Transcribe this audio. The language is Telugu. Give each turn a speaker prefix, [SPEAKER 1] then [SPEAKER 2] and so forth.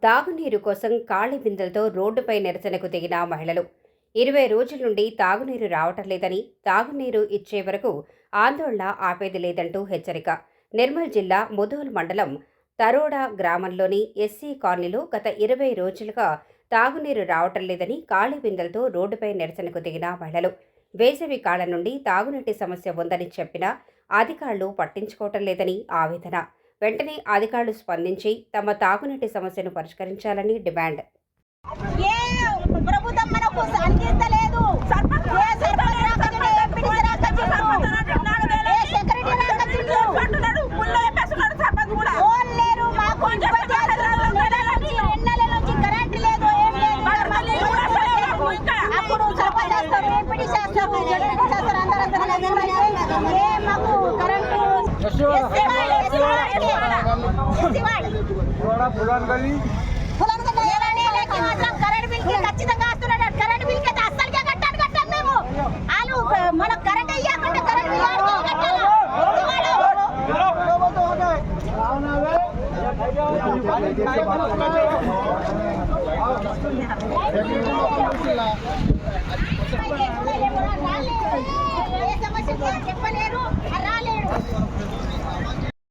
[SPEAKER 1] తాగునీరు కోసం ఖాళీ బిందెలతో రోడ్డుపై నిరసనకు దిగిన మహిళలు 20 రోజుల నుండి తాగునీరు రావటం లేదని, తాగునీరు ఇచ్చే వరకు ఆందోళన ఆపేది లేదంటూ హెచ్చరిక. నిర్మల్ జిల్లా ముధోల్ మండలం తరోడా గ్రామంలోని ఎస్సీ కాలనీలో గత 20 రోజులుగా తాగునీరు రావటం లేదని ఖాళీ బిందెలతో రోడ్డుపై నిరసనకు దిగిన మహిళలు. వేసవి కాలం నుండి తాగునీటి సమస్య ఉందని చెప్పినా అధికారులు పట్టించుకోవటం లేదని ఆవేదన. వెంటనే అధికారులు స్పందించి తమ తాగునీటి సమస్యను పరిష్కరించాలని డిమాండ్.
[SPEAKER 2] ప్రభుత్వం మనకు అందిస్తలేదు. కరెంట్ బిల్ ఖచ్చితంగా వస్తున్నాడు. కరెంట్ బిల్ అయితే అస్సలుగా కట్టాం మేము. వాళ్ళు మనకు కరెంట్ అయ్యాకంటే కరెంట్ బిల్ చెప్పలేరు, రాలేడు.